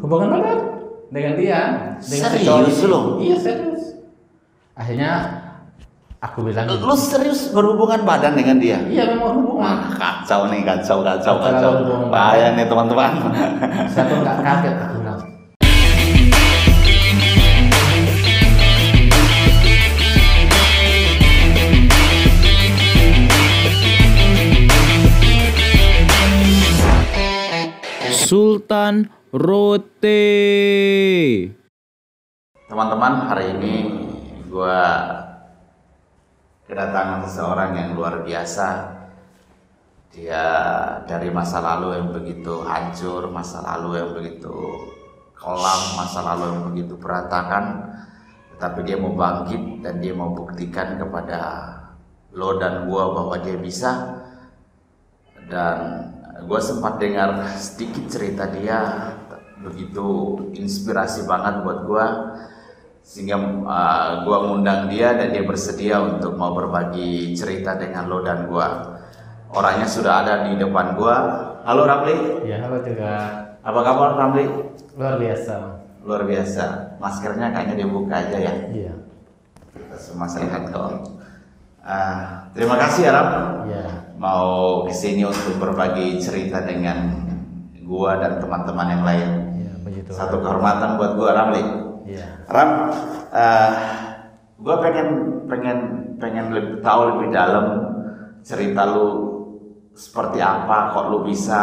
hubungan badan dengan dia. Dengan Serius lo? Iya serius. Akhirnya aku bilang Lu serius berhubungan badan dengan dia? iya memang hubungan. Wah, kacau nih, kacau. hubungan Bahaya nih teman-teman. Saya pun nggak kaget aku bilang. Sultan Rote. Teman-teman, hari ini gua kedatangan seseorang yang luar biasa. Dia dari masa lalu yang begitu hancur, masa lalu yang begitu kelam, masa lalu yang begitu berantakan, tetapi dia mau bangkit dan dia mau buktikan kepada lo dan gua bahwa dia bisa. Dan gue sempat dengar sedikit cerita dia, begitu inspirasi banget buat gue, sehingga gue ngundang dia dan dia bersedia untuk mau berbagi cerita dengan lo dan gue. Orangnya sudah ada di depan gue. Halo Ramli. Ya halo juga. Apa kabar Ramli? Luar biasa. Luar biasa. Maskernya kayaknya dibuka aja ya. Iya. Kita semua sehat kok. Terima kasih ya Ram. Iya. Mau kesini untuk berbagi cerita dengan gua dan teman-teman yang lain. Iya begitu. Satu kehormatan buat gua Ramli. Iya. Ram, gua pengen lebih tahu lebih dalam cerita lu seperti apa, kok lu bisa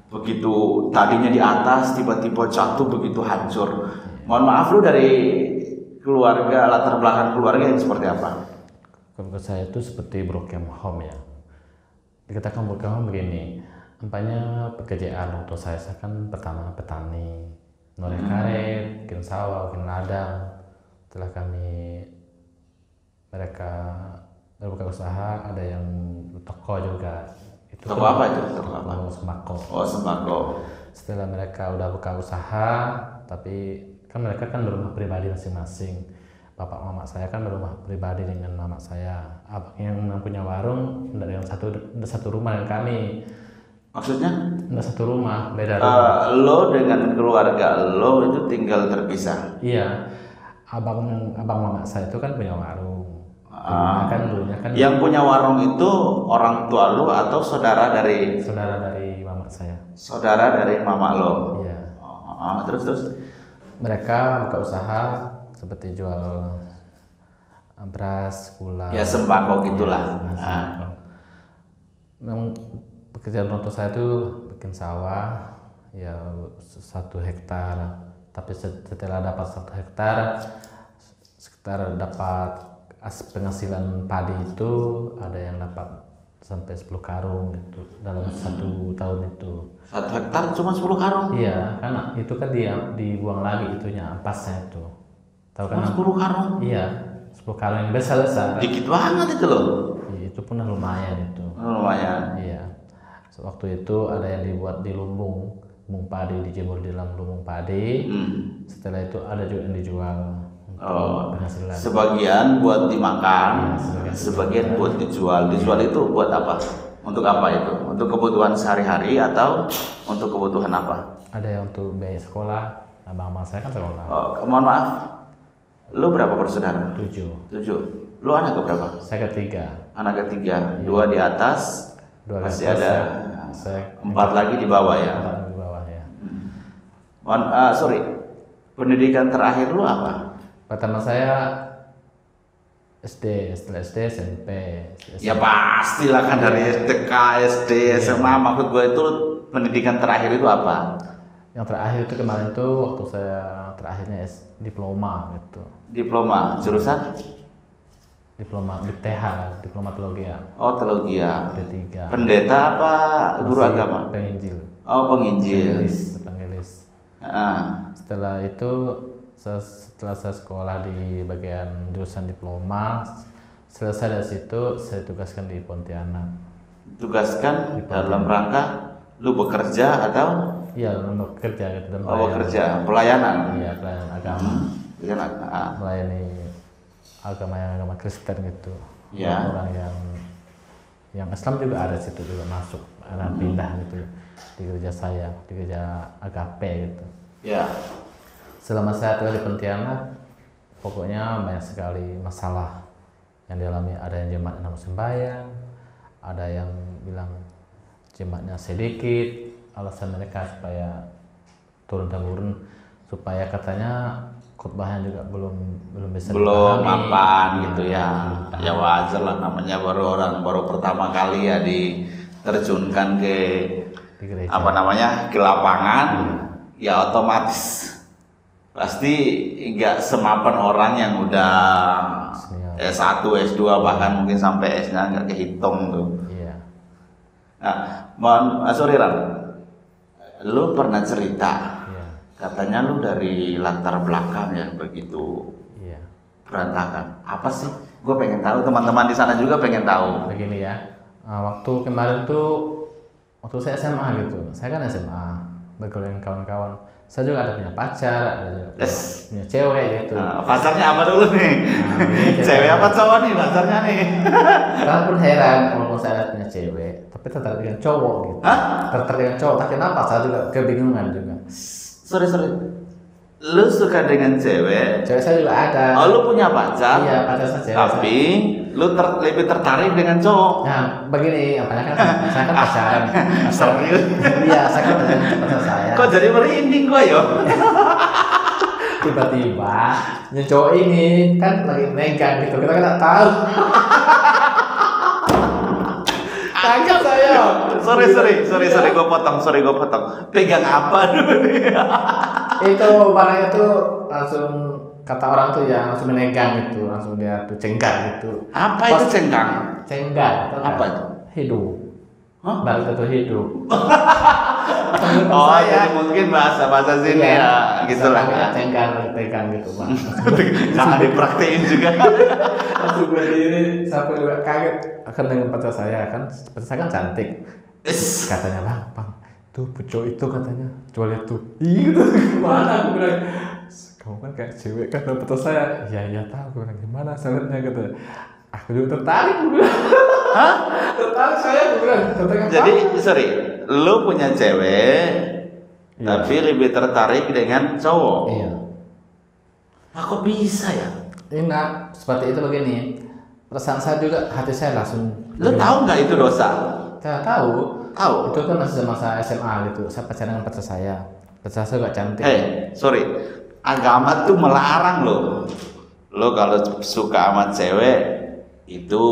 begitu tadinya di atas tiba-tiba jatuh begitu hancur. Mohon maaf, lu dari keluarga, latar belakang keluarga yang seperti apa? Keluarga saya itu seperti broken home ya. Dikatakan broken home begini, nampaknya pekerjaan untuk saya kan pertama petani, noreh karet, bikin sawah, bikin ladang. Setelah mereka berbuka usaha, ada yang toko juga. Itu Toko apa itu? Toko apa? Sembako. Oh, sembako. Setelah mereka udah buka usaha, tapi kan mereka kan berumah pribadi masing-masing. Bapak mama saya kan berumah pribadi dengan mama saya. Abang yang punya warung dari satu rumah dengan kami. Maksudnya? Nggak satu rumah, beda rumah. Lo dengan keluarga lo itu tinggal terpisah? Iya, abang mama saya itu kan punya warung. Dulunya kan yang punya warung itu orang tua lo atau saudara dari mama saya? Saudara dari mama lo? Iya. Terus? Mereka buka usaha seperti jual beras, gula. Ya sembako gitulah. Memang pekerjaan orang tua saya itu bikin sawah ya 1 hektar, tapi setelah dapat 1 hektar sekitar dapat penghasilan padi itu ada yang dapat sampai 10 karung gitu dalam 1 tahun itu. 1 hektar cuma 10 karung? Iya, karena itu kan dibuang lagi itunya ampasnya itu. Tahu kan? 10 karung? Iya, 10 karung yang besar. Dikit banget itu loh. Iya, itu pun lumayan itu. Lumayan. Iya. Waktu itu ada yang dibuat di lumbung padi, dijemur di dalam lumbung padi. Setelah itu ada juga yang dijual. Penghasilan. Sebagian buat dimakan, Ya, sebagian buat dijual. Dijual itu buat apa? Untuk apa itu? Untuk kebutuhan sehari-hari atau untuk kebutuhan apa? Ada yang untuk biaya sekolah. Abang saya kan sekolah. Mohon maaf. Lu berapa bersaudara? 7. Lu anak keberapa? Saya ketiga. Anak ketiga. 2 di atas. 2 masih atas, ada saya 4 lagi di bawah ya. 4 di bawah ya. Sorry. Pendidikan terakhir lu apa? Pertama saya SD, setelah SD SMP. Ya pastilah kan dari TK, SD, SMA. Maksud gue itu pendidikan terakhir itu apa? Yang terakhir itu kemarin itu waktu saya terakhirnya diploma gitu. Diploma jurusan? Diploma BTH, diploma teologi. Oh, teologi ya. D3. Pendeta apa guru agama? Penginjil. Oh, penginjil. Pengelis. Setelah itu setelah saya sekolah di bagian jurusan diploma, selesai dari situ saya tugaskan di Pontianak. Tugaskan dalam rangka lu bekerja atau? Iya, bekerja gitu. Bekerja, pelayanan. Iya, pelayanan agama. Melayani agama Kristen gitu. Ya. Orang yang Islam juga ada situ juga masuk, ada pindah gitu di gereja saya, di gereja Agape gitu. Ya. Selama saya tinggal di Pontianak, pokoknya banyak sekali masalah yang dialami. Ada yang jemaat yang sembahyang, ada yang bilang jemaatnya sedikit, alasan mereka supaya turun temurun, supaya katanya khotbahnya juga belum bisa Belum dipahami. mapan gitu ya. Ya wajar lah, namanya baru pertama kali ya diterjunkan ke Di gereja. apa namanya, ke lapangan. Ya otomatis pasti nggak semapan orang yang udah S1, S2 bahkan mungkin sampai S-nya nggak kehitung tuh. Iya. Nah, sorry Ran, lu pernah cerita Iya. katanya lu dari latar belakang yang begitu Iya. berantakan. Apa sih? Gue pengen tahu, teman-teman di sana juga pengen tahu. Begini ya, waktu kemarin tuh, waktu saya SMA gitu, saya kan SMA, bergaul dengan kawan-kawan. Saya juga ada punya pacar, ada juga punya cewek gitu. Nah, pacarnya apa dulu nih? Ini Cewek apa cowok nih pacarnya nih? Kalian pun heran, walaupun saya ada punya cewek, tapi tertarik dengan cowok gitu. Hah? Tertarik dengan cowok, tapi kenapa? Saya juga kebingungan juga. Sorry. Lu suka dengan cewek? Cewek saya juga ada. Oh, lu punya pacar? Iya, pacar saya cewek. Tapi lu lebih tertarik dengan cowok? Nah, begini, apanya kan saya kan pacaran. Serius? Iya, saya kan pacaran sama pacar saya. Kok jadi merinding gua yo? Tiba-tiba yang cowok ini kan lagi megang gitu, kita kan nggak tahu. Kaget saya. Sorry, gua potong. Pegang apa dulu nih? Itu barangnya tuh langsung, kata orang tuh ya, langsung menegang gitu, langsung dia tuh cenggang gitu. Apa itu cengkang? Cenggang. Apa itu? Hidup. Hah? Barang itu hidup. Oh, jadi mungkin bahasa sini ya, gitulah ya. Cenggang, pegang gitu bang. Jangan dipraktein juga. Langsung berdiri, sampai juga kaget akan dengan pacar saya kan cantik. Katanya bang, tuh pucuk itu katanya, coba lihat tuh. Iya gitu, gimana aku bilang, kamu kan kayak cewek kan pacar saya. Iya tahu, aku bilang gimana salahnya gitu. Aku juga tertarik, aku bilang. Hah? Tertarik saya, aku bilang. Jadi, sorry, lu punya cewek, Iya. tapi lebih tertarik dengan cowok. Iya. Nah, kok bisa ya? Nah, seperti itu begini. Perasaan saya juga, hati saya langsung. Lu tahu nggak itu dosa? Saya tahu. Tahu. Itu kan masih masa SMA gitu. Saya pacaran dengan pacar saya. Pacar saya juga cantik. Sorry, agama tuh melarang lo. Lo kalau suka sama cewek itu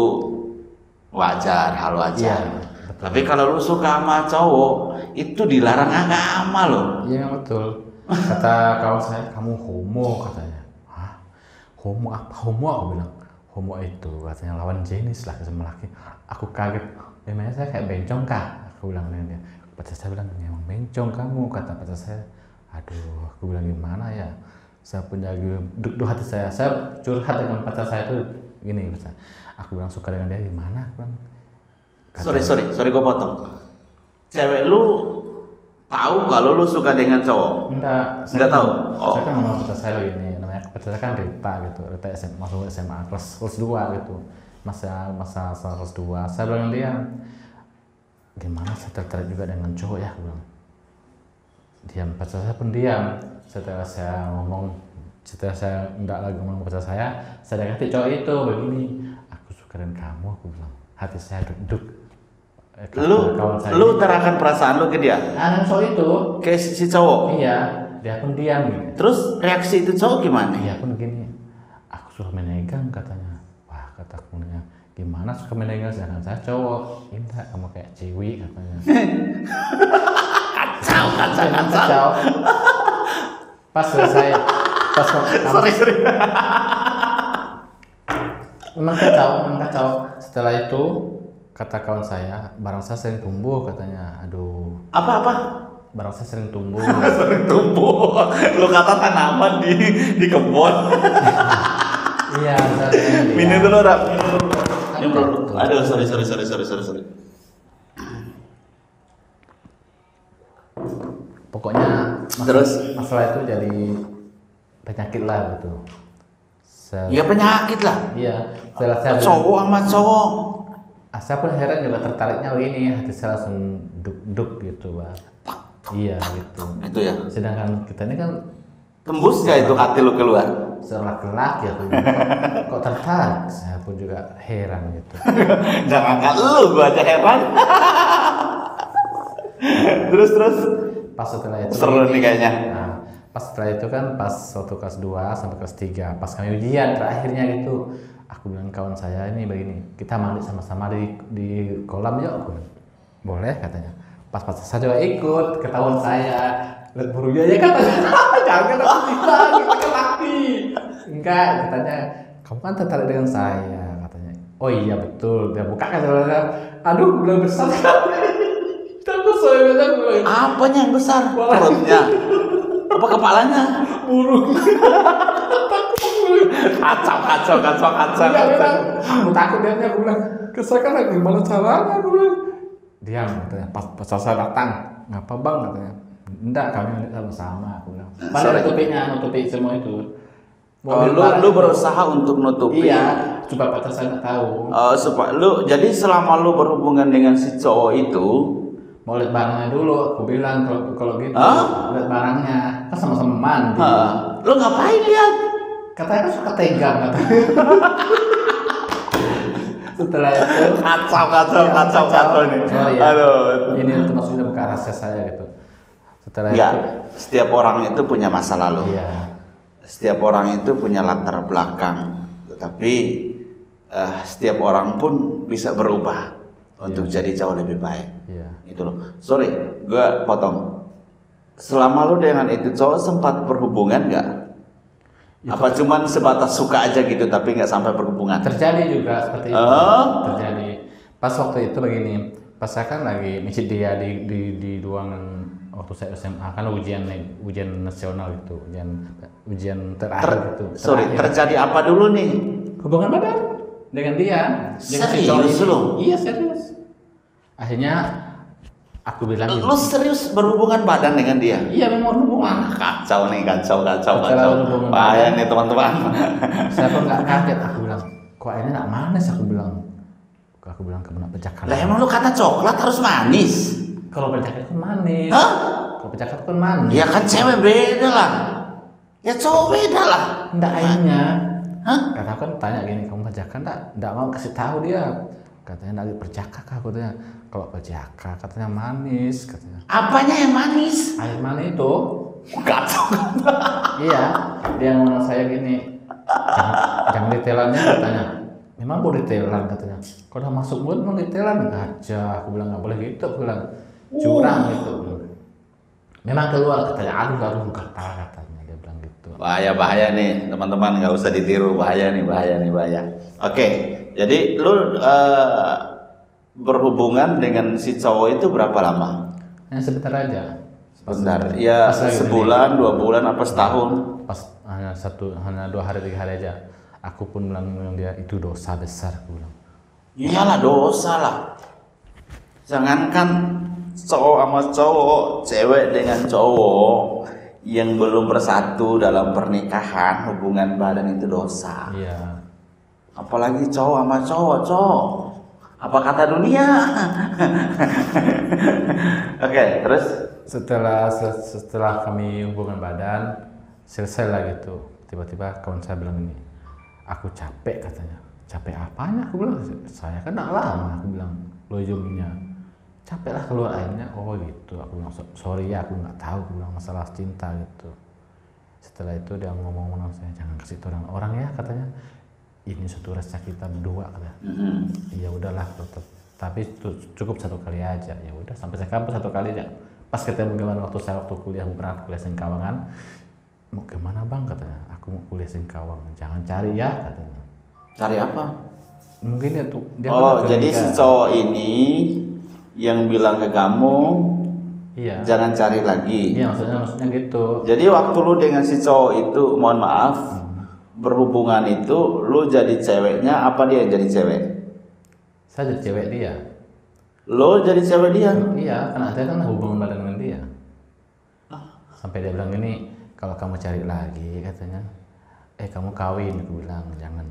wajar, hal wajar. Iya, betul. Tapi kalau lu suka sama cowok itu dilarang agama lo. Iya betul. Kata kawan saya, kamu homo katanya. Hah? Homo apa? Homo aku bilang. Homo itu katanya lawan jenis lah sama laki. Aku kaget. Memangnya saya kayak bencong kah? Aku bilang dengan dia. Pacar saya bilang, memang bencong kamu, kata pacar saya. Aduh, aku bilang gimana ya? Saya punya duk hati saya. Saya curhat dengan pacar saya itu gini, pacar. Aku bilang suka dengan dia gimana? Aku bilang, Sorry, gue potong. Cewek lu tahu kalau lu suka dengan cowok? Enggak tahu. Oh. Saya kan ngomong pacar saya begini, namanya pacar saya kan Rita gitu, Rita SMA, masuk SMA kelas 2 gitu, masa kelas 2. Saya bilang dia, gimana saya tertarik juga dengan cowok ya, aku bilang. Diam, pacar saya pun diam. Setelah saya enggak lagi ngomong pacar saya dekati cowok itu begini, aku suka dengan kamu, aku bilang. Hati saya duduk. Lu terangkan perasaan lu ke dia? Dengan cowok itu. Ke si cowok? Iya, dia pun diam gitu. Terus reaksi itu cowok gimana? Dia pun gini, aku suka menegang katanya. Wah, kataku gimana suka menegang sedangkan saya cowok? Indah, kamu kayak cewek katanya. Kacau. Pas selesai, sorry. Memang kacau. Setelah itu kata kawan saya, barang saya sering tumbuh katanya. Aduh. Apa? Barang saya sering tumbuh. Sering tumbuh. Lu kata tanaman di kebun. Iya, Minum dulu, Rap. Betul. Aduh, sorry. Pokoknya Terus? masalah itu jadi penyakit lah gitu. Ya penyakit lah. Iya, setelah saya Cowok sama cowok. saya pun heran juga tertariknya begini, hati saya langsung duk gitu, Bang. Iya gitu. Itu ya. Sedangkan kita ini kan Tembus gak itu hati lu keluar? seorang laki-laki aku bilang, kok tertarik? Saya pun juga heran gitu. Jangan kan lu, gua aja heran. terus. Pas setelah itu Seru nih kayaknya. Nah, pas setelah itu kan pas waktu kelas 2 sampai kelas 3 pas kami ujian terakhirnya gitu, aku bilang kawan saya ini begini, kita mandi sama-sama di kolam yuk. Aku bilang, boleh katanya. Pas saya juga ikut, ketahuan saya lihat burunya ya katanya. Jangan aku bilang kita laki. Enggak, katanya kamu kan tertarik dengan saya katanya. Oh iya betul, dia buka kan. Aduh, bilang besar kan. Terus saya bilang, Apanya yang besar? Perutnya? Apa kepalanya? burung. Kacau. Dia bilang, aku takut dia, aku bilang, kesel kan lagi gimana caranya, aku bilang. Diam katanya, pas saya datang, ngapa bang katanya. Enggak, kami nanti sama-sama, aku bilang. Padahal nutupi semua itu. Oh, lu berusaha untuk nutupi. Iya, coba pacar saya nggak tahu. Supaya lu, jadi selama lu berhubungan dengan si cowok itu, Mau lihat barangnya dulu, aku bilang kalau gitu, lihat barangnya, kan sama-sama mandi. lu ngapain lihat? Katanya kan suka tegang katanya. Setelah itu Kacau nih. Sorry ya. Aduh. Ini termasuknya bukan rahasia saya gitu. Setelah Enggak, itu, setiap orang itu punya masa lalu. iya, Setiap orang itu punya latar belakang. Tetapi setiap orang pun bisa berubah untuk jadi jauh lebih baik. iya. Itu loh. Sorry, gue potong. Selama lu dengan itu cowok sempat berhubungan nggak? Apa cuman sebatas suka aja gitu tapi nggak sampai berhubungan? Terjadi juga seperti itu. Terjadi. Pas waktu itu begini, pas saya kan lagi misi dia di ruangan waktu saya SMA kan ujian nasional gitu, ujian terakhir gitu. Sorry, terjadi apa dulu nih? Hubungan badan dengan dia. Dengan si cowok Serius ini. lu? Iya serius. Akhirnya aku bilang gitu. Lu serius berhubungan badan dengan dia? Iya memang hubungan. Kacau nih, kacau. hubungan Bahaya badan. nih teman-teman. Saya pun nggak kaget. Aku bilang, kok ini nggak manis? Aku bilang kena pejakan. Lah emang lu kata coklat harus manis? Kalau pejakan kan manis. Hah? Kalau pejakan kan manis. Ya kan cewek beda lah. Ya cowok beda lah. Enggak airnya. Hah? Karena aku kan tanya gini, kamu perjaka enggak mau kasih tahu dia. Katanya enggak perjaka kah, katanya. Kalau perjaka katanya manis, katanya. Apanya yang manis? Air manis itu. Kacau. Iya, dia ngomong saya gini. Jangan ditelannya katanya. Memang boleh ditelan katanya. Kalau udah masuk mulut mau ditelan aja. Aku bilang enggak boleh gitu, aku bilang. Curang gitu. Memang keluar katanya. Aduh katanya dia bilang gitu. Bahaya nih teman-teman, nggak usah ditiru. Bahaya. Oke, jadi lu berhubungan dengan si cowok itu berapa lama? Hanya sebentar aja. Sebentar, ya pas lagi sebulan, 2 bulan, apa setahun? Pas hanya 2 hari 3 hari aja. Aku pun bilang dia itu dosa besar, aku bilang. Iyalah dosa lah. Jangankan cowok sama cowok, cewek dengan cowok yang belum bersatu dalam pernikahan, hubungan badan itu dosa. Iya. Apalagi cowok sama cowok. Apa kata dunia? Oke, terus Setelah kami hubungan badan selesai lah gitu. Tiba-tiba kawan saya bilang ini, aku capek katanya. Capek apanya? Aku bilang, saya kan nggak lama. Aku bilang, lo ujungnya capek lah keluar airnya. Oh gitu. Aku bilang, sorry ya, aku nggak tahu. Aku bilang masalah cinta gitu. Setelah itu dia ngomong sama saya, jangan kasih tahu orang ya katanya. Ini suatu rasa kita berdua katanya. Ya udahlah, tapi cukup 1 kali aja. Ya udah sampai sekarang 1 kali aja. Pas ketemu gimana waktu kuliah, berangkat kuliah Singkawangan. Mau kemana bang katanya? Aku mau kuliah Singkawang. Jangan cari ya katanya. cari apa? Mungkin dia tuh. Jadi si cowok ini yang bilang ke kamu, iya. jangan cari lagi. Iya maksudnya gitu. Jadi waktu lu dengan si cowok itu, mohon maaf, berhubungan itu, lu jadi ceweknya apa dia yang jadi cewek? Saya jadi cewek dia. Lu jadi cewek dia? Iya, karena saya kan hubungan badan dengan dia. Sampai dia bilang gini, kalau kamu cari lagi katanya, kamu kawin. Aku bilang jangan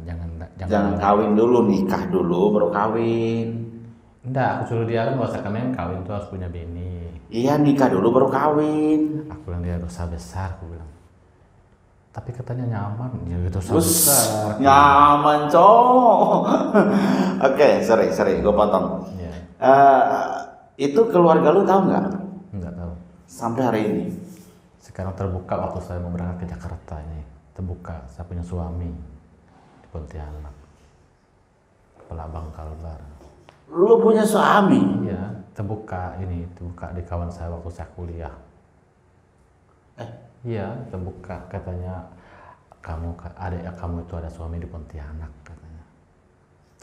Jangan kawin dulu, nikah dulu baru kawin. Enggak, aku suruh dia kan bahwa kalian kawin tuh harus punya bini. Iya, nikah dulu baru kawin. Aku bilang dia dosa besar, aku bilang. Tapi katanya nyaman, ya dosa Terus besar. nyaman cowok. Oke, sorry, gue potong. Iya, Itu keluarga lu tahu nggak enggak tahu. sampai hari ini? Sekarang terbuka waktu saya mau berangkat ke Jakarta ini. Terbuka, saya punya suami di Pontianak. Kepala Bang Kalbar. Lu punya suami? Iya, terbuka di kawan saya waktu saya kuliah. Iya, terbuka katanya adik kamu itu ada suami di Pontianak katanya.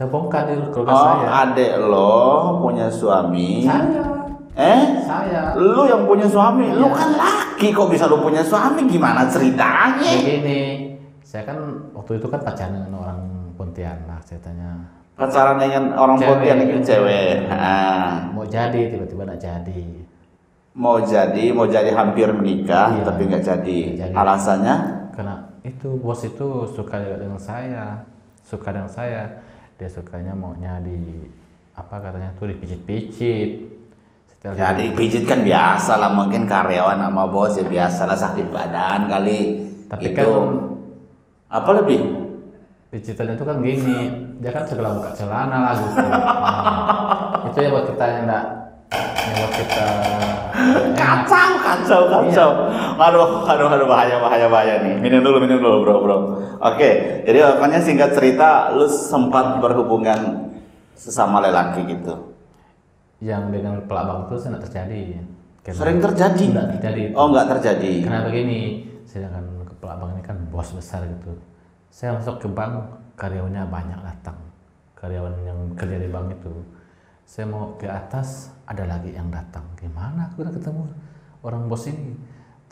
Terbongkar di keluarga saya. Adek lo punya suami? Saya. Lu yang punya suami? Lu Iya. kan laki, kok bisa lu punya suami? Gimana ceritanya? Begini, saya kan waktu itu kan pacaran dengan orang Pontianak, saya tanya. Pacaran dengan orang Cewek. Pontianak itu cewek. Mau jadi, tiba-tiba nggak jadi. Mau jadi hampir menikah, Iya. tapi nggak jadi. Nggak jadi. Alasannya? Karena itu bos itu suka dengan saya, dia sukanya maunya katanya tuh dipijit-pijit. Setelah Jadi pijit kan biasa lah, mungkin karyawan sama bos ya biasa lah, sakit badan kali. Tapi itu kan apa lebih? pijitannya itu kan gini, dia kan segala buka celana lah gitu. Itu ya buat kita yang buat kita Kacau. Aduh, bahaya nih. Minum dulu, bro. Oke, jadi pokoknya singkat cerita, lu sempat berhubungan sesama lelaki gitu. yang dengan pelabang itu nggak terjadi. Sering terjadi? Nggak terjadi. Oh, nggak terjadi. Karena begini, sedangkan kepala bank ini kan bos besar gitu. Saya masuk ke bank, karyawannya banyak datang. Karyawan yang kerja di bank itu. Saya mau ke atas, ada lagi yang datang. Gimana aku udah ketemu orang bos ini?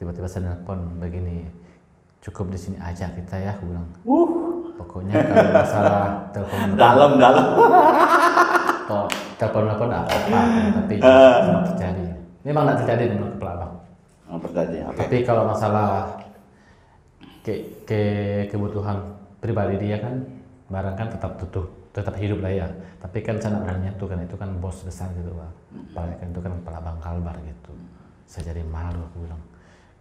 Tiba-tiba saya nelpon begini, cukup di sini aja kita ya, aku bilang. Pokoknya kalau masalah telepon Dalam. telepon apa, tapi tidak terjadi. Memang tidak terjadi dengan kepala bank. Oh, terjadi. Oke. Tapi kalau masalah kebutuhan pribadi dia kan, barang kan tetap hidup lah ya. Tapi kan saya nggak berani itu kan bos besar gitu Pak. Apalagi kan itu kan kepala Bang Kalbar gitu. Saya jadi malu, aku bilang,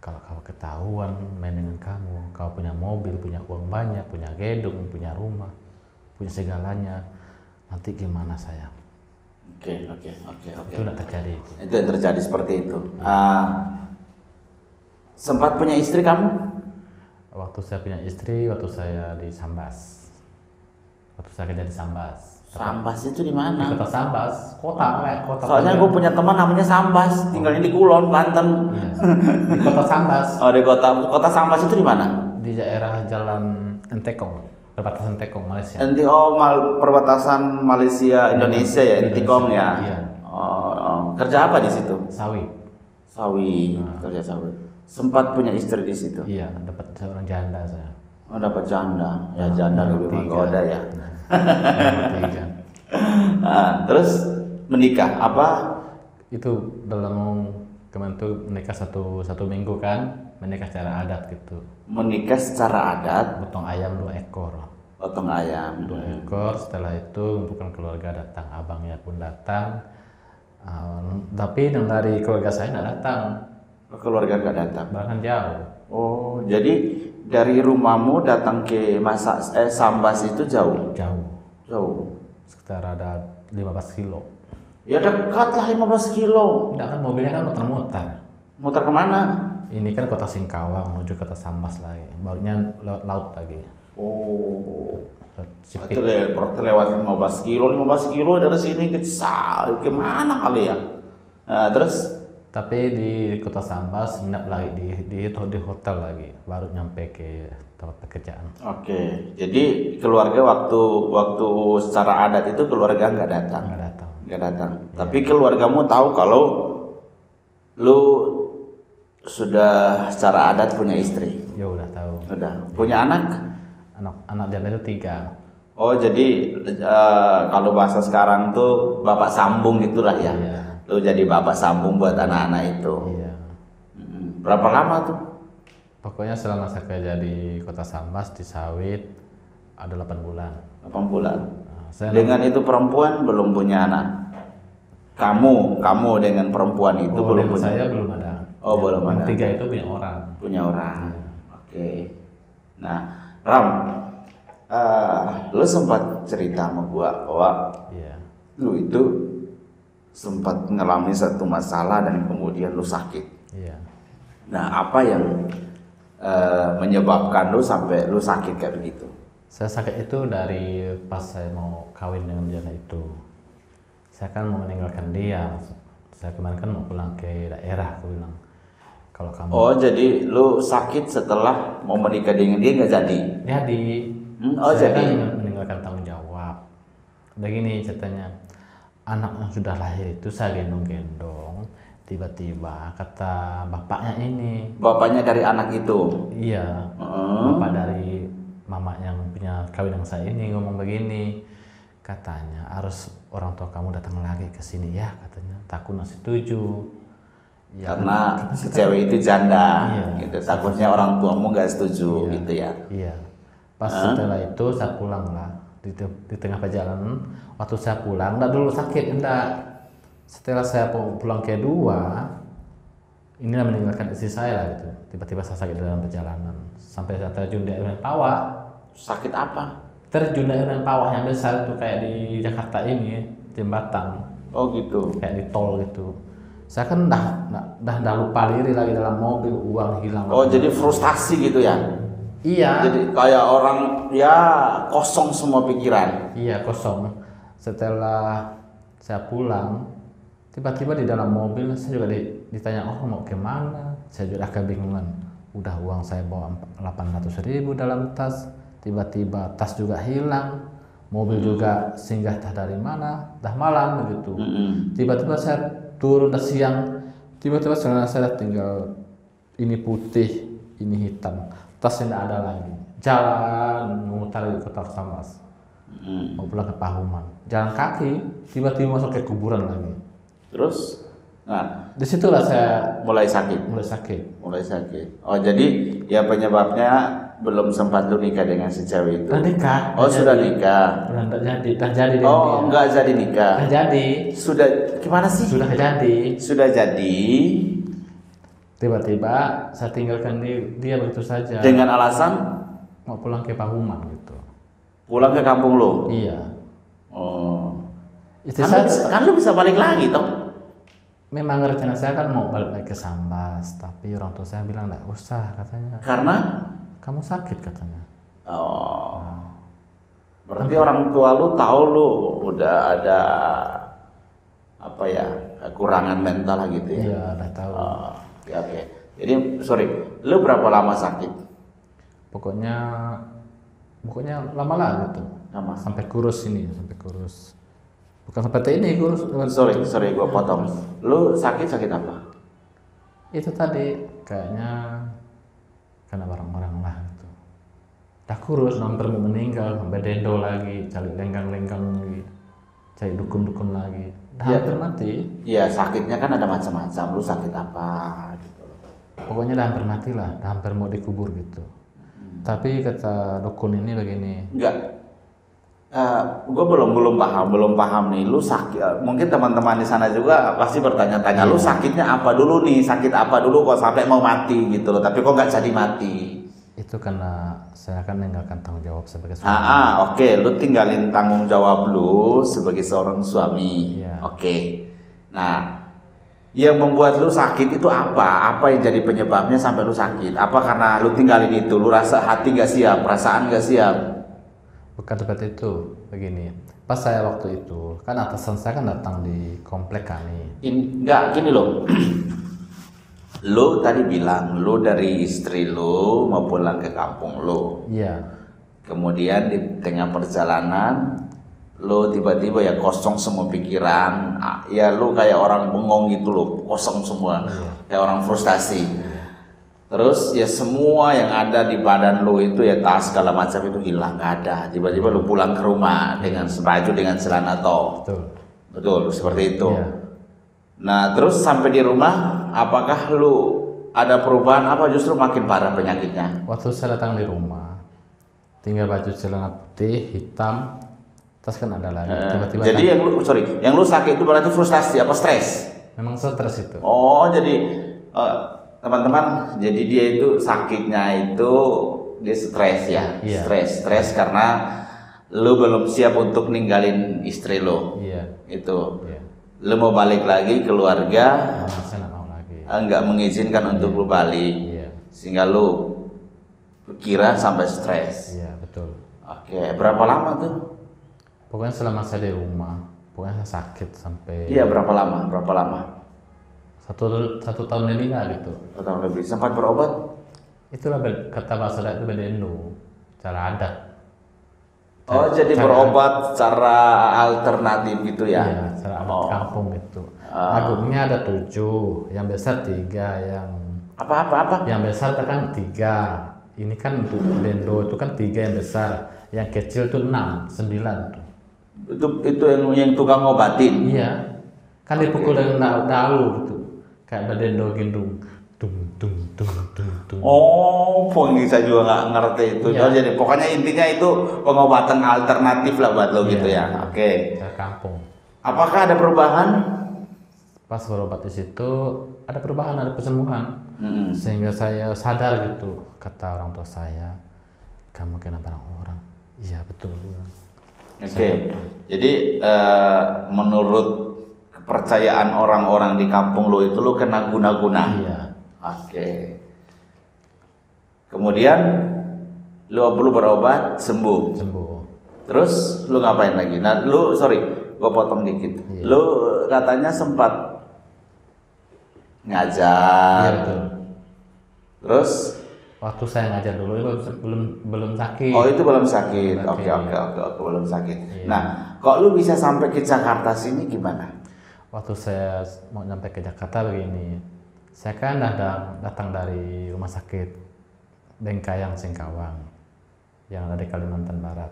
kalau kau ketahuan main dengan kamu, kau punya mobil, punya uang banyak, punya gedung, punya rumah, punya segalanya, nanti gimana saya? Oke. Itu tidak terjadi. Itu yang terjadi seperti itu. Sempat punya istri kamu? Waktu saya punya istri, waktu saya di Sambas. Waktu saya kerja di Sambas. Sambas itu di Di mana? kota Sambas, kota. Soalnya gue punya teman namanya Sambas, tinggalnya di Kulon, Banten. Iya. Di kota Sambas, Oh, di kota Sambas itu di mana? di daerah Jalan Entekong, perbatasan Entekong, Malaysia. Perbatasan Malaysia Indonesia ya, Intikong ya. Iya. Oh. Kerja apa di situ? Sawit. Sawi, kerja sawi. Sempat punya istri di situ. Iya, dapat seorang janda saya. Oh, dapat janda. Ya janda lebih menggoda ya. Tiga. Terus menikah apa? Itu dalam kemarin tuh menikah satu minggu kan, menikah secara adat gitu. Menikah secara adat, Potong ayam 2 ekor. potong ayam. 2 ekor, setelah itu bukan keluarga datang, abangnya pun datang. Tapi yang dari keluarga saya nggak datang, Keluarga gak datang. bahkan jauh. Oh, jadi dari rumahmu datang ke Sambas itu jauh? Jauh. Sekitar ada 15 kilo. Ya dekat lah 15 kilo. Enggak kan, mobilnya kan muter-muter. Muter kemana? Ini kan kota Singkawang menuju kota Sambas lagi, barunya lewat laut lagi. Oh, Sipit. itu lewat 15 kilo dari sini kemana kali ya? Nah, terus? Tapi di kota Sambas nginap lagi di hotel lagi, baru nyampe ke tempat pekerjaan. Oke, jadi keluarga waktu secara adat itu keluarga nggak datang. Nggak datang. Tapi keluargamu tahu kalau lu sudah secara adat punya istri. Ya udah tahu. Udah. Punya anak? Anak janda itu 3. Oh, jadi kalau bahasa sekarang tuh bapak sambung itulah ya. Iya. Lu jadi bapak sambung buat anak-anak itu. Iya. Berapa lama tuh? Pokoknya selama saya kerja di kota Sambas di Sawit ada 8 bulan. 8 bulan. Nah, saya Dengan itu perempuan belum punya anak. Kamu dengan perempuan itu Oh, belum dengan punya. saya belum ada. Oh, belum Yang ada. tiga itu punya orang. Punya orang. Oke. Nah, Ram, lu sempat cerita sama gua bahwa Iya. lu itu sempat mengalami satu masalah dan kemudian lu sakit. Iya. Nah, apa yang menyebabkan lu sampai lu sakit kayak begitu? Saya sakit itu dari pas saya mau kawin dengan dia itu. Saya kan mau meninggalkan dia. Saya kemarin kan mau pulang ke daerah, aku bilang. Kalau kamu Oh, jadi lu sakit setelah mau menikah dengan dia nggak jadi? jadi, Oh, saya jadi. kan meninggalkan tanggung jawab. Udah gini ceritanya, anak yang sudah lahir itu saya gendong-gendong. Tiba-tiba kata bapaknya ini, Bapaknya dari anak itu. iya, bapak dari mama yang punya kawin dengan saya ini ngomong begini, katanya harus orang tua kamu datang lagi ke sini ya, katanya. Takut nggak setuju. Ya, Karena si cewek itu janda, Iya. gitu. Takutnya orang tuamu nggak setuju, Iya. gitu ya. Iya. Pas setelah itu saya pulang lah di tengah perjalanan. Waktu saya pulang, enggak dulu sakit, enggak. Setelah saya pulang kedua, inilah meninggalkan istri saya lah gitu. Tiba-tiba saya sakit dalam perjalanan. Sampai saya terjun di air pawah. Sakit apa? Terjun di air pawah yang besar tuh kayak di Jakarta ini, jembatan. Oh gitu. Kayak di tol gitu. Saya kan dah lupa diri lagi dalam mobil, uang hilang. Oh, jadi frustasi gitu ya? Iya. Jadi kayak orang ya kosong semua pikiran. Iya, kosong. Setelah saya pulang, tiba-tiba di dalam mobil saya juga ditanya, oh mau kemana? Saya juga kebingungan. Udah uang saya bawa 800.000 dalam tas, tiba-tiba tas juga hilang, mobil juga singgah entah dari mana, dah malam begitu. Tiba-tiba saya turun dah siang, tiba-tiba saya tinggal ini putih, ini hitam, tas tidak ada lagi. Jalan memutar di kota Sambas, mau pulang ke Pahuman, jalan kaki, tiba-tiba masuk ke kuburan lagi. Terus, nah Disitulah saya mulai sakit. mulai sakit. Oh, jadi ya penyebabnya belum sempat lu nikah dengan si cewek itu. Udah nikah. Oh, sudah nikah. Udah jadi dengan Oh, dia. enggak jadi nikah. Udah jadi. Sudah gimana sih? Sudah jadi. Sudah jadi Tiba-tiba saya tinggalkan dia begitu saja. dengan alasan Mau pulang ke Pahuman gitu. pulang ke kampung lu. Iya. Oh. Istri Kan, saya lu bisa balik lagi toh. memang rencana saya kan mau balik lagi ke Sambas, tapi orang tua saya bilang nggak usah katanya. Karena Kamu sakit katanya. oh. Berarti orang tua lu tahu lu udah ada apa ya? Kekurangan mental gitu ya. Iya, udah tahu. Oh, oke. Jadi sorry, lu berapa lama sakit? Pokoknya lama lah gitu. Lama. Sampai kurus ini, sampai kurus. Bukan seperti ini kurus. Sorry, gua potong. Lu sakit apa? Itu tadi kayaknya karena orang-orang lah gitu. Dah kurus, hampir mau meninggal, sampai dendo lagi, cari lenggang-lenggang lagi, cari dukun-dukun lagi. Dah Ya. hampir mati. Iya, sakitnya kan ada macam-macam. Lu sakit apa gitu. Pokoknya dah hampir mati lah, dah hampir mau dikubur gitu. Tapi kata dukun ini begini, Enggak. Gue belum paham nih. Lu sakit. Mungkin teman-teman di sana juga pasti bertanya-tanya. Lu sakitnya apa dulu nih? Sakit apa dulu kok sampai mau mati gitu loh? Tapi kok nggak jadi mati? itu karena saya akan meninggalkan tanggung jawab sebagai suami. Oke. Lu tinggalin tanggung jawab lu sebagai seorang suami. Iya. Oke. Nah, yang membuat lu sakit itu apa? Apa yang jadi penyebabnya sampai lu sakit? Apa karena lu tinggalin itu? Lu rasa hati gak siap, perasaan gak siap? Bukan seperti itu, begini. Pas saya waktu itu, kan atasan saya kan datang di komplek kami. Enggak, gini loh. Lu tadi bilang lu dari istri lu mau pulang ke kampung lu. Iya, Kemudian di tengah perjalanan lu tiba-tiba ya kosong semua pikiran. Ya lu kayak orang bengong gitu loh, kosong semua. Kayak orang frustasi. Terus ya semua yang ada di badan lu itu ya tas segala macam itu hilang, nggak ada. Tiba-tiba lu pulang ke rumah dengan baju dengan celana toh. betul. Betul, seperti itu. Iya. Nah, terus sampai di rumah, apakah lu ada perubahan apa justru makin parah penyakitnya? Waktu saya datang di rumah, tinggal baju celana putih, hitam, Stres kan ada lagi. Tiba-tiba Jadi yang lu sakit itu berarti frustasi apa stres? memang stres itu. Oh, jadi teman-teman, jadi dia itu sakitnya itu dia stres ya. Iya. Stres karena lu belum siap untuk ninggalin istri lu. Iya. Itu. Iya. Lu mau balik lagi keluarga, Saya nggak mau lagi. nggak mengizinkan untuk lu balik. Iya. Sehingga lu pikiran sampai stres. Iya betul. Oke, berapa lama tuh? Pokoknya selama saya di rumah, pokoknya saya sakit sampai Iya, berapa lama? Berapa lama? satu tahun lebih lah gitu. 1 tahun lebih. Sempat berobat? Itulah kata bahasa Dayak itu bedendo, cara adat. Oh, jadi berobat secara alternatif gitu ya? Iya, cara adat kampung gitu. Agungnya ada 7, yang besar 3, yang Apa? yang besar kan 3. Ini kan untuk bedendo itu kan 3 yang besar, yang kecil tuh 6, 9 tuh. Itu yang tukang ngobatin. Iya, kan dipukul dengan dalu gitu, kayak bedendo gendung, tung tung tung tung tung. Oh, saya juga nggak ngerti itu. Iya. Oh, jadi pokoknya intinya itu pengobatan alternatif lah buat lo gitu Iya. ya. Oke. Cara kampung. Apakah ada perubahan? Pas berobat di situ ada perubahan, ada kesembuhan. Mm-mm. Sehingga saya sadar gitu, kata orang tua saya, kamu kenapa orang? Iya betul. Oke. Jadi menurut kepercayaan orang-orang di kampung lo itu lo kena guna-guna. Iya. Oke. Kemudian lu berobat sembuh. Sembuh. Terus lu ngapain lagi? Nah, gua potong dikit. Iya. Lu katanya sempat Iya ngajar. betul. Terus Waktu saya ngajar dulu itu belum sakit. oh itu belum sakit. Belum Oke, sakit. belum sakit. Iya. Nah, kok lu bisa sampai ke Jakarta sini gimana? Waktu saya mau nyampe ke Jakarta begini, saya kan datang dari rumah sakit Bengkayang Singkawang yang ada di Kalimantan Barat.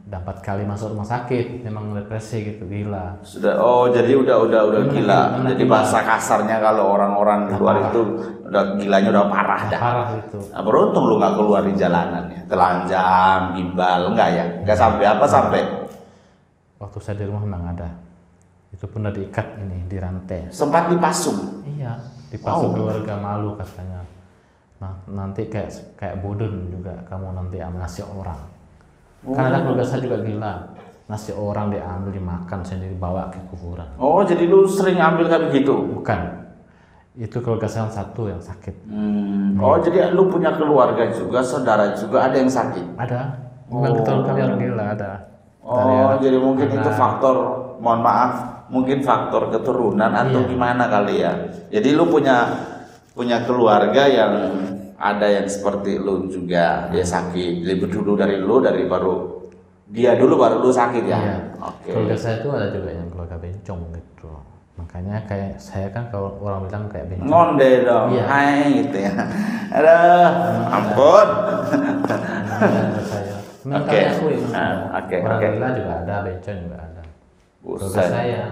Dan 4 kali masuk rumah sakit, memang depresi gitu, gila. Jadi udah gila. Benar, Jadi bahasa kasarnya kalau orang-orang di luar itu udah gilanya udah parah dah. Parah itu. Nah, beruntung lu nggak keluar di jalanan ya, telanjang, gimbal, enggak ya? Enggak sampai. Waktu saya di rumah memang ada. Itu pun udah diikat ini, dirantai. Sempat dipasung. Iya, dipasung keluarga malu katanya. Nah, nanti kayak bodon juga kamu nanti ambil nasi orang. Karena keluarga saya juga gila. Nasi orang diambil, dimakan, sendiri bawa ke kuburan. Oh, jadi lu sering ambil kayak begitu? Bukan. Itu keluarga saya satu yang sakit. Oh, jadi lu punya keluarga juga, saudara juga ada yang sakit? Ada. Memang kebetulan kami orang gila ada. Oh, jadi mungkin itu faktor, mohon maaf, mungkin faktor keturunan atau Iya. gimana kali ya. Jadi lu punya keluarga yang ada yang seperti lu juga, dia sakit. Jadi dulu dari baru dia dulu baru lu sakit ya. Iya. Oke. Keluarga saya itu ada juga yang keluarga bencong gitu. Makanya kayak saya kan kalau orang bilang kayak bencong. Ngonde dong, Iya. hai gitu ya. Aduh, ampun. Keluarga saya. Memang Oke. kami akui, Oke, orang oke. gila juga ada, bencong juga ada. Keluarga Buset. saya,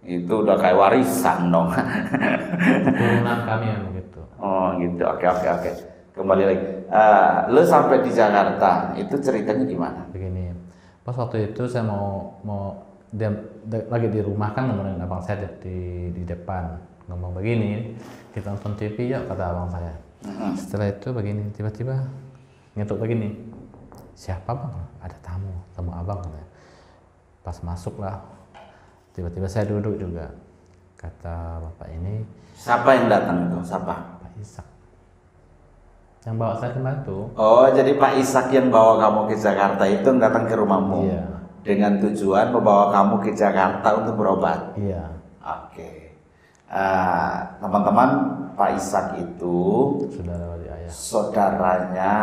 Itu udah kayak warisan dong. keturunan kami yang begitu. Oh gitu, oke. Kembali lagi. Lu sampai di Jakarta, itu ceritanya gimana? Begini, pas waktu itu saya mau lagi di rumah kan ngomongin abang saya di depan ngomong begini, kita nonton TV ya kata abang saya. Setelah itu begini, tiba-tiba ngetuk begini, siapa bang? Ada tamu abang katanya. Pas masuk lah, tiba-tiba saya duduk juga, kata bapak ini, Siapa yang datang itu? Siapa? Pak Ishak yang bawa saya ke Batu. Oh, jadi Pak Ishak yang bawa kamu ke Jakarta itu yang datang ke rumahmu Iya. dengan tujuan membawa kamu ke Jakarta untuk berobat. Iya. Oke. Teman-teman, Pak Ishak itu Saudara wali ayah saudaranya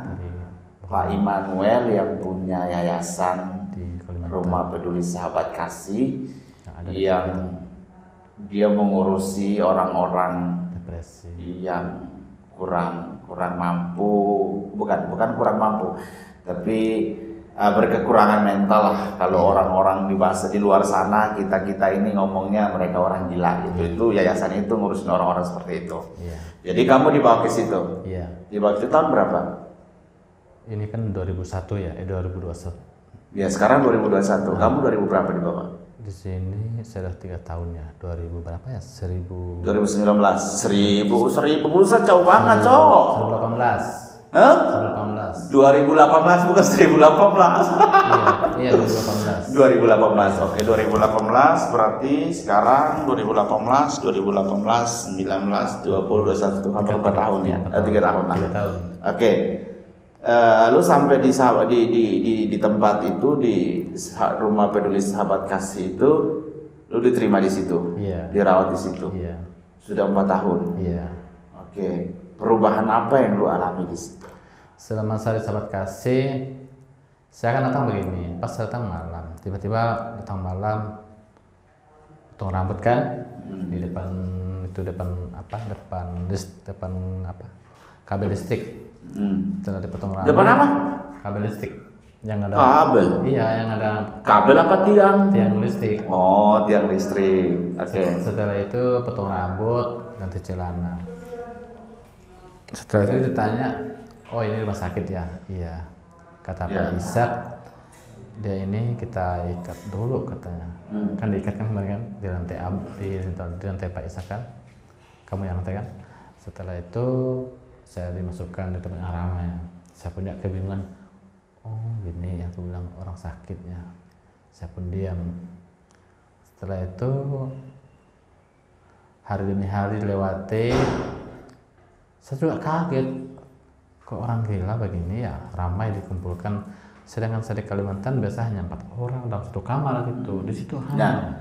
dari Pak Immanuel yang punya yayasan di Kalimantan. Rumah Peduli Sahabat Kasih Yang ada di yang dia mengurusi orang-orang depresi. yang kurang mampu, bukan kurang mampu, tapi berkekurangan mental lah. Kalau orang-orang di luar sana, kita ini ngomongnya mereka orang gila gitu. Itu yayasan itu ngurusin orang-orang seperti itu. Iya. Jadi kamu dibawa ke situ. Iya. Dibawa ke situ tahun berapa? Ini kan 2001 ya, 2021. Ya sekarang 2021. Kamu 2000 berapa di Bapak? Di sini saya udah 3 tahun ya. 2000 berapa ya? 2019. 1000 buset jauh banget, Cok. 2018. Hah? 2018. 2018 bukan 1018. Iya, 2018. 2018. Oke, 2018 berarti sekarang 2018, 19, 20, 21, hampir 4 tahun ya. 3 tahun lah. 3 tahun. Oke. Lu sampai di tempat itu di rumah peduli sahabat kasih itu, lu diterima di situ, Iya. dirawat di situ. Iya. Sudah 4 tahun. Iya. Oke. Perubahan apa yang lu alami di situ? Selama saya di sahabat kasih, saya akan datang begini. Pas saya datang malam, tiba-tiba datang malam, potong rambut kan di depan itu depan kabel listrik. Setelah dipotong rambut. Depan apa? Kabel listrik yang ada. Kabel. Iya, yang ada Kabel apa tiang? tiang listrik. Oh, tiang listrik. Oke. Setelah itu potong rambut, ganti celana. Setelah itu ditanya, oh ini rumah sakit ya? Iya. Kata Iya. Pak Ishak, dia ini kita ikat dulu katanya. Kan diikat kan kemarin kan di lantai Pak Ishak kan? Kamu yang lantai kan? Setelah itu saya dimasukkan di tempat yang ramai. Saya punya kebingungan. Oh gini ya, aku bilang orang sakitnya. Saya pun diam. Setelah itu hari demi hari dilewati. Saya juga kaget, kok orang gila begini ya, ramai dikumpulkan. Sedangkan saya di Kalimantan biasa hanya 4 orang dalam satu kamar gitu. Di situ hanya.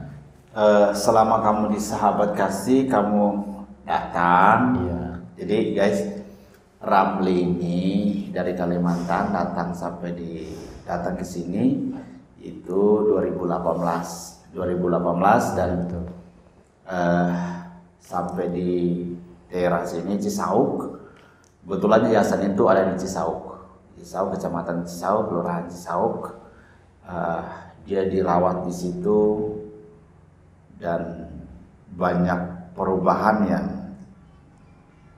Selama kamu di sahabat kasih, kamu datang. Iya. Jadi guys, Ramli ini dari Kalimantan datang datang ke sini itu 2018 dan Betul. sampai di daerah sini Cisauk. Kebetulan yayasan itu ada di Cisauk, kecamatan Cisauk, kelurahan Cisauk. Dia dirawat di situ dan banyak perubahan yang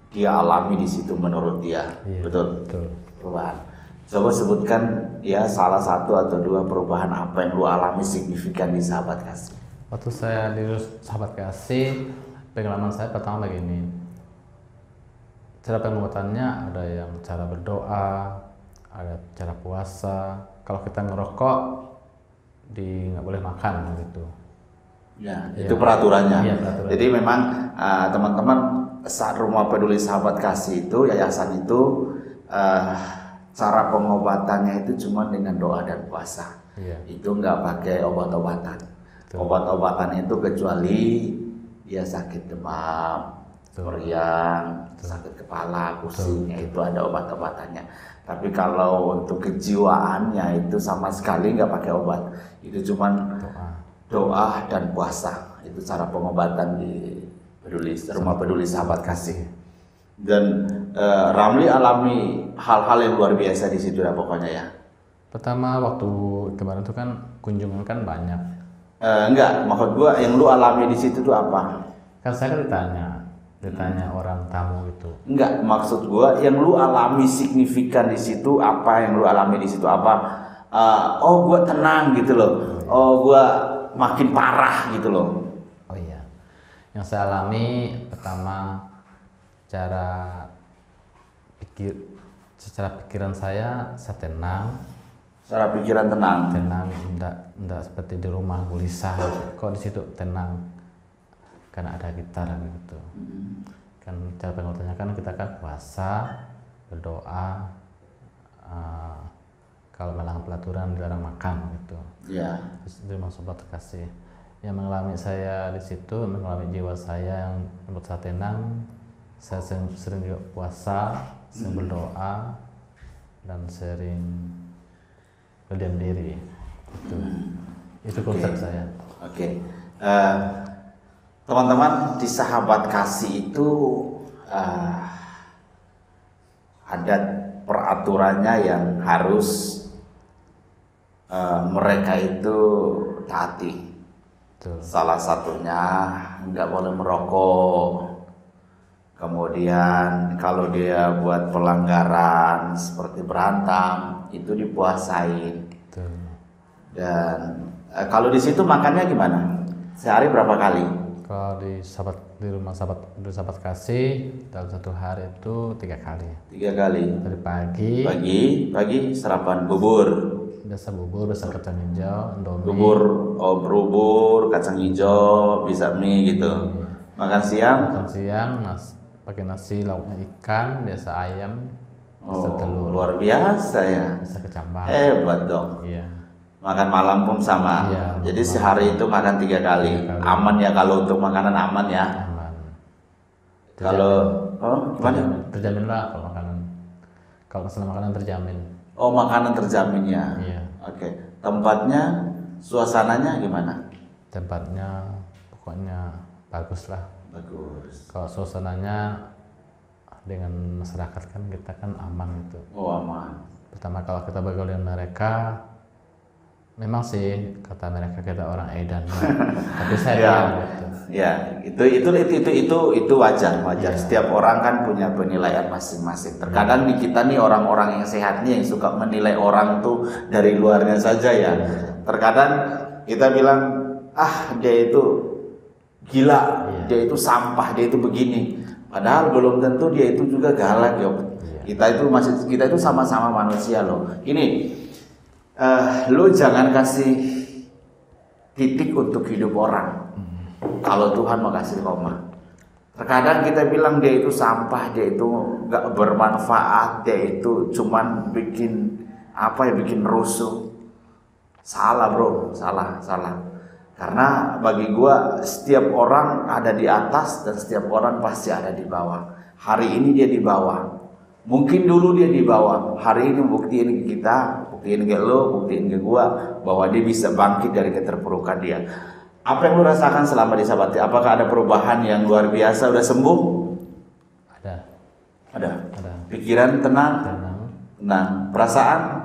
dia alami di situ menurut dia. Iya, Betul. betul. Perubahan. Coba sebutkan ya salah satu atau 2 perubahan apa yang lu alami signifikan di sahabat kasih. Waktu saya di sahabat kasih, pengalaman saya pertama begini. Cara pengobatannya ada yang cara berdoa, ada cara puasa. Kalau kita ngerokok, nggak boleh makan gitu. Ya, Iya. itu peraturannya. Iya, peraturan. Jadi memang teman-teman saat rumah peduli sahabat kasih itu, yayasan itu cara pengobatannya itu cuma dengan doa dan puasa. Iya. Itu nggak pakai obat-obatan. Betul. Obat-obatan itu kecuali dia sakit demam, meriang, sakit kepala, pusingnya itu ada obat-obatannya. Tapi kalau untuk kejiwaannya itu sama sekali nggak pakai obat. Itu cuman doa dan puasa. Itu cara pengobatan di rumah peduli sahabat kasih. Dan Ramli alami hal-hal yang luar biasa di situ ya pokoknya ya. Pertama waktu kemarin itu kan kunjungan kan banyak. Enggak, maksud gua yang lu alami di situ tuh apa? Kan saya kan ditanya orang tamu itu. Enggak, maksud gua yang lu alami signifikan di situ apa, yang lu alami di situ apa? Oh gua tenang gitu loh. Oh gua makin parah gitu loh. Oh iya. Yang saya alami pertama secara pikiran saya tenang. Secara pikiran tenang. Enggak seperti di rumah gelisah. Kok di situ tenang? Karena ada gitar gitu. Kan cara pengobatannya kan kita kan puasa, berdoa, kalau melanggar pelaturan dilarang makan gitu. Iya. Itu maksud terkasih. Yang mengalami saya di situ, mengalami jiwa saya yang menurut saya tenang. Saya sering juga puasa, sering berdoa, dan sering berdiam diri. Itu konsep saya. Oke. Teman-teman di sahabat kasih itu ada peraturannya yang harus mereka itu taati. Betul. Salah satunya nggak boleh merokok. Kemudian kalau dia buat pelanggaran seperti berantem itu dipuasain. Betul. Dan kalau di situ makannya gimana? Sehari berapa kali? Kalau di rumah sahabat kasih dalam satu hari itu 3 kali. 3 kali. Dari pagi. Pagi sarapan bubur. Biasa bubur, biasa kacang hijau, indomie. Bubur, kacang hijau, bisa mie gitu. Makan siang? Makan siang, pakai nasi, lauknya ikan, biasa ayam, biasa telur. Luar biasa ya. Biasa kecambah. Hebat dong. Iya. Makan malam pun sama. Iya, jadi sehari itu makan 3 kali. Aman ya kalau untuk makanan aman ya. Aman. Kalau gimana? Terjamin lah kalau makanan. Kalau masalah makanan terjamin. Oh, makanan terjamin ya. Iya. Oke. Tempatnya, suasananya gimana? Tempatnya pokoknya bagus lah. Bagus. Kalau suasananya dengan masyarakat kan kita kan aman gitu. Oh, aman. Pertama kalau kita bergaul dengan mereka, memang sih kata mereka kita orang edan, tapi saya Ya. gitu. Ya, itu wajar. Setiap orang kan punya penilaian masing-masing. Terkadang di kita nih orang-orang yang sehat nih yang suka menilai orang tuh dari luarnya saja ya. Terkadang kita bilang, dia itu gila, dia itu sampah, dia itu begini. Padahal belum tentu dia itu juga galak, yo. Kita itu sama-sama manusia loh. Ini lu jangan kasih titik untuk hidup orang. Kalau Tuhan mau kasih koma. Terkadang kita bilang dia itu sampah, dia itu gak bermanfaat, dia itu cuman bikin rusuh. Salah bro, salah. Karena bagi gua setiap orang ada di atas dan setiap orang pasti ada di bawah. Hari ini dia di bawah. Mungkin dulu dia di bawah. Hari ini buktiin ke kita, buktiin ke lo, buktiin ke gua bahwa dia bisa bangkit dari keterpurukan dia. Apa yang lu rasakan selama di Sabati? Apakah ada perubahan yang luar biasa? Udah sembuh? Ada. Pikiran tenang. Perasaan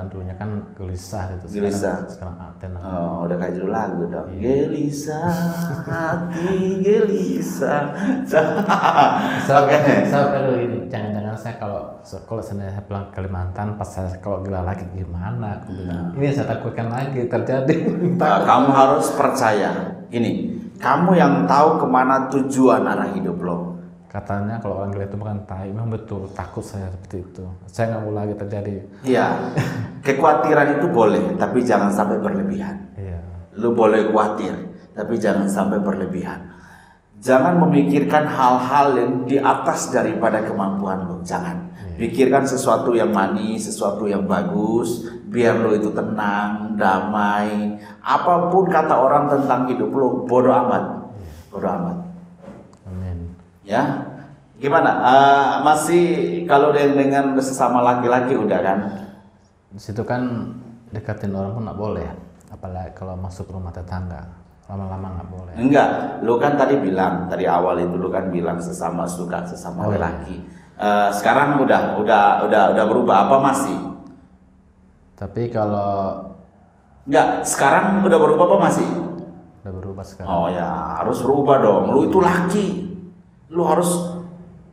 Dulunya kan gelisah gitu. Sekarang tenang. Oh, udah kayak judul lagu dong. Gelisah hati, gelisah. Saya ini jangan-jangan saya kalau saya pulang ke Kalimantan pas saya kalau gila lagi gimana aku bilang. Ini saya takutkan lagi terjadi. Kamu harus percaya. Ini, kamu yang tahu kemana tujuan arah hidup lo. Katanya kalau orang gila itu makan tai, memang betul, takut saya seperti itu. Saya nggak mau lagi terjadi. Iya, kekhawatiran itu boleh, tapi jangan sampai berlebihan. Iya. Lu boleh khawatir, tapi jangan sampai berlebihan. Jangan memikirkan hal-hal yang di atas daripada kemampuan lu. Jangan. Pikirkan sesuatu yang manis, sesuatu yang bagus, biar lu itu tenang, damai. Apapun kata orang tentang hidup lu, bodoh amat. Bodoh amat. Ya, gimana? Masih kalau dengan sesama laki-laki udah kan? Di situ kan deketin orang pun nggak boleh, apalagi kalau masuk rumah tetangga, lama-lama nggak boleh. Enggak, lu kan tadi bilang dari awal itu lu kan bilang sesama suka sesama laki. Sekarang udah berubah apa masih? Tapi kalau enggak, sekarang udah berubah apa masih? udah berubah sekarang. Oh ya, harus berubah dong. Lu itu laki. Lu harus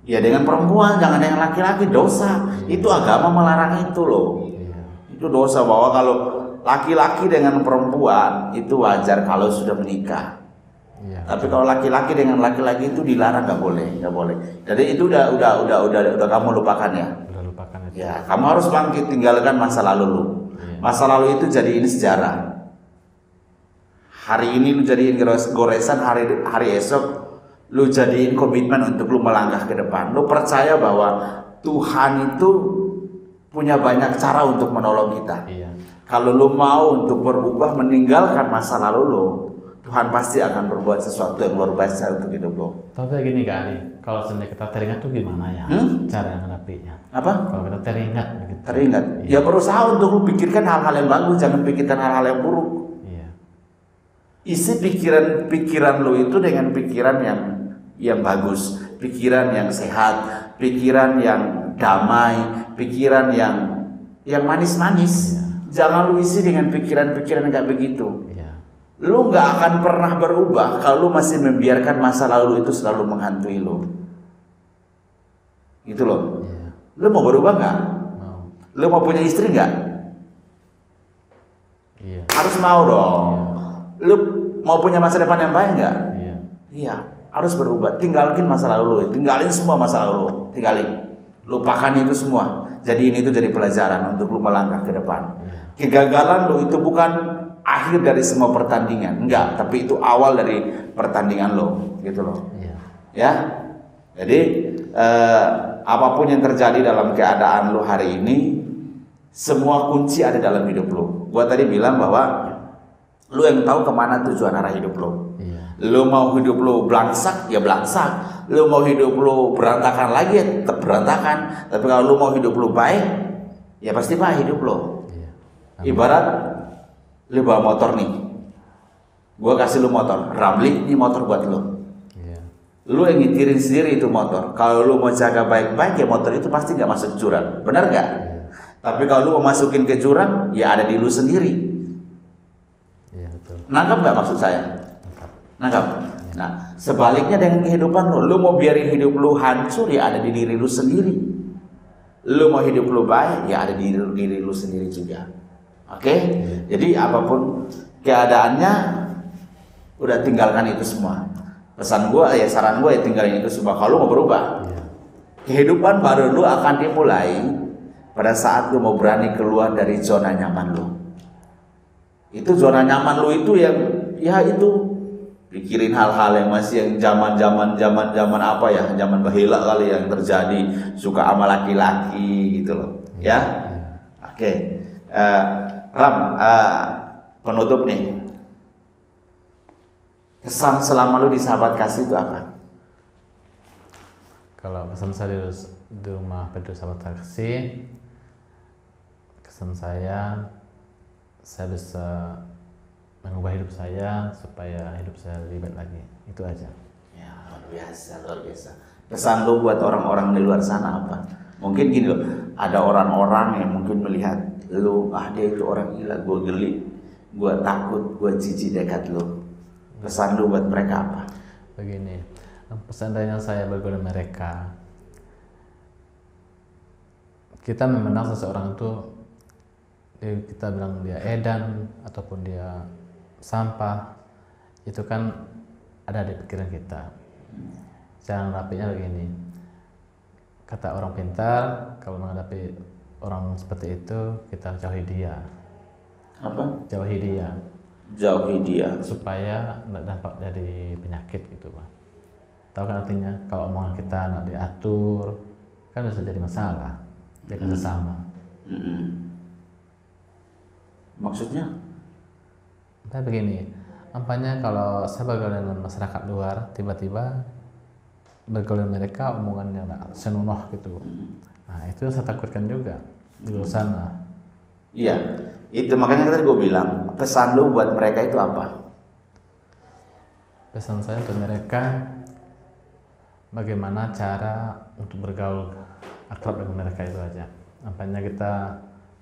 ya dengan perempuan, jangan dengan laki-laki, dosa. Itu agama melarang itu loh. Itu dosa, bahwa kalau laki-laki dengan perempuan itu wajar kalau sudah menikah. Tapi kalau laki-laki dengan laki-laki itu dilarang, nggak boleh. Jadi itu udah kamu lupakan ya. Udah lupakan itu. Ya, kamu harus bangkit, tinggalkan masa lalu lu. Masa lalu itu jadiin sejarah. Hari ini lu jadiin goresan, hari esok lu jadiin komitmen untuk lu melangkah ke depan. Lu percaya bahwa Tuhan itu punya banyak cara untuk menolong kita. Kalau lu mau untuk berubah, meninggalkan masa lalu lu, Tuhan pasti akan berbuat sesuatu yang luar biasa untuk hidup lu. Tapi gini kali, kalau sendiri kita teringat tuh gimana ya cara menghadapinya? Apa? Kalau kita teringat begitu. Teringat. Ya berusaha untuk lu pikirkan hal-hal yang bagus, jangan pikirkan hal-hal yang buruk. Isi pikiran lu itu dengan pikiran yang bagus, pikiran yang sehat, pikiran yang damai, pikiran yang manis-manis. Jangan lu isi dengan pikiran-pikiran kayak begitu. Lu nggak akan pernah berubah kalau lu masih membiarkan masa lalu itu selalu menghantui lu. Gitu loh. Lu mau berubah nggak? Lu mau punya istri nggak? Iya. Harus mau dong. Lu mau punya masa depan yang baik nggak? Iya. Iya, harus berubah. Tinggalin masa lalu lu, tinggalin semua masa lalu lu, tinggalin. Lupakan itu semua. Jadi ini itu jadi pelajaran untuk lu melangkah ke depan. Kegagalan lu itu bukan akhir dari semua pertandingan, enggak, tapi itu awal dari pertandingan lo, gitu loh. Iya. Ya. Jadi apapun yang terjadi dalam keadaan lu hari ini, semua kunci ada dalam hidup lu. Gua tadi bilang bahwa lu yang tahu kemana tujuan arah hidup lu. Iya. Lu mau hidup lu belangsak, ya belangsak. Lu mau hidup lu berantakan lagi, ya tetap berantakan. Tapi kalau lu mau hidup lu baik, ya pasti baik hidup lu. Iya. Ibarat lu bawa motor nih, gua kasih lu motor, Ramli, ini motor buat lu. Iya. Lu yang nyetirin sendiri itu motor. Kalau lu mau jaga baik-baik, ya motor itu pasti nggak masuk jurang, benar nggak? Tapi kalau lu mau masukin ke jurang, ya ada di lu sendiri. Iya, betul. Nangkap nggak maksud saya? Nangkap. Nah, sebaliknya dengan kehidupan lu mau biarin hidup lu hancur, ya ada di diri lu sendiri. Lu mau hidup lu baik, ya ada di diri lu sendiri juga. Oke? Jadi apapun keadaannya, udah tinggalkan itu semua. Pesan gua ya, saran gua ya tinggalin itu semua. Kalau lu mau berubah, kehidupan baru lu akan dimulai pada saat lu mau berani keluar dari zona nyaman lu. Itu zona nyaman lu itu yang ya itu pikirin hal-hal yang masih yang zaman apa ya, zaman bahila kali yang terjadi, suka sama laki-laki gitu loh. Ya. Oke. Ram, penutup nih. Kesan selama lu di Sahabat Kasih itu apa? Kalau pesan saya di rumah Pedro Sahabat Kasih, kesan saya bisa mengubah hidup saya supaya hidup saya lebih baik lagi. Itu aja. Ya, luar biasa. Pesan lu buat orang-orang di luar sana apa? Mungkin gini loh, ada orang-orang yang mungkin melihat lu, dia itu orang gila, gue geli, gue takut, gue jijik dekat lu. Pesan lu buat mereka apa? Begini, pesan dari yang saya bergaul dengan mereka, kita memandang seseorang itu, kita bilang dia edan ataupun dia sampah, itu kan ada di pikiran kita. Jangan rapinya begini, kata orang pintar, kalau menghadapi orang seperti itu, kita jauhi dia. Apa? Jauhi dia. Jauhi dia. Supaya tidak dampak dari penyakit gitu, Pak. Tahu kan artinya, kalau omongan kita tidak diatur, kan bisa jadi masalah dengan sesama. Maksudnya? Tapi begini, nampaknya kalau saya bergaul dengan masyarakat luar, tiba-tiba bergaul dengan mereka omongannya tidak senonoh gitu. Nah, itu saya takutkan juga di luar sana. Iya, itu makanya tadi gue bilang, pesan lu buat mereka itu apa? Pesan saya untuk mereka, bagaimana cara untuk bergaul akrab dengan mereka itu aja. Nampaknya kita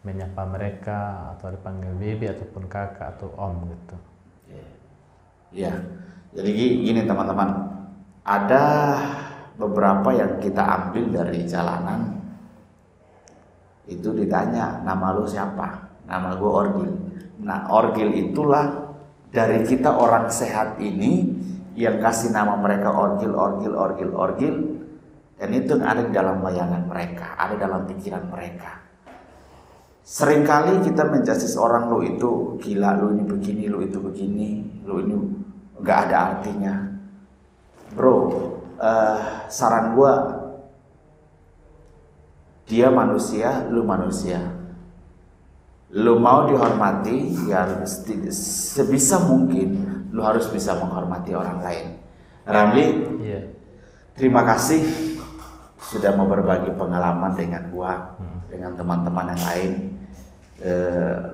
menyapa mereka atau dipanggil bibi ataupun kakak atau om gitu. Iya, jadi gini teman-teman, ada beberapa yang kita ambil dari jalanan. Itu ditanya, nama lu siapa? Nama gue Orgil. Nah, Orgil itulah dari kita orang sehat ini yang kasih nama mereka Orgil. Dan itu ada di dalam bayangan mereka, ada dalam pikiran mereka. Seringkali kita menjudge orang, lu itu gila, lu ini begini, lu itu begini, lu ini gak ada artinya. Bro, saran gue, dia manusia, lu manusia. Lu mau dihormati, ya sebisa mungkin lu harus bisa menghormati orang lain. Ramli, Iya. terima kasih sudah mau berbagi pengalaman dengan gua, dengan teman-teman yang lain.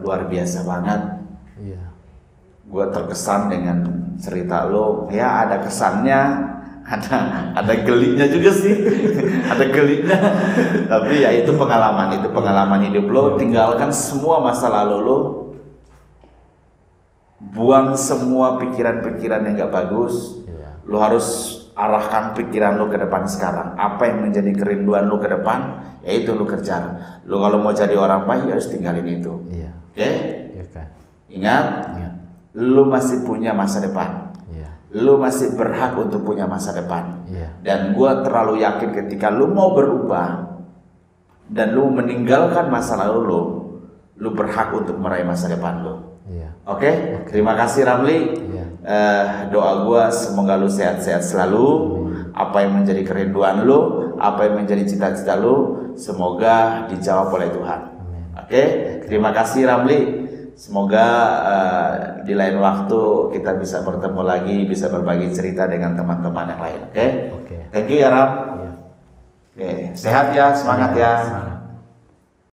Luar biasa banget. Iya. Gua terkesan dengan cerita lo. Ya ada kesannya, ada geliknya juga sih. Ada geliknya. Tapi ya itu pengalaman hidup lo. Tinggalkan semua masa lalu lo. Buang semua pikiran-pikiran yang gak bagus. Iya. Lo harus arahkan pikiran lo ke depan sekarang. Apa yang menjadi kerinduan lo ke depan, ya itu lo kerjakan. Lo kalau mau jadi orang baik harus tinggalin itu. Iya. Oke? Iya kan. Ingat, Ingat. lu masih punya masa depan. Iya. Lu masih berhak untuk punya masa depan. Iya. Dan gue terlalu yakin ketika lu mau berubah dan lu meninggalkan masa lalu lu berhak untuk meraih masa depan lu. Iya. Oke? Terima kasih Ramli. Iya. Doa gue semoga lu sehat-sehat selalu. Apa yang menjadi kerinduan lu, apa yang menjadi cita-cita lu, semoga dijawab oleh Tuhan. Oke? Terima kasih Ramli. Semoga di lain waktu kita bisa bertemu lagi, bisa berbagi cerita dengan teman-teman yang lain. Oke? Oke. Thank you ya Ram. Iya. Oke, sehat ya, semangat ya. Semangat.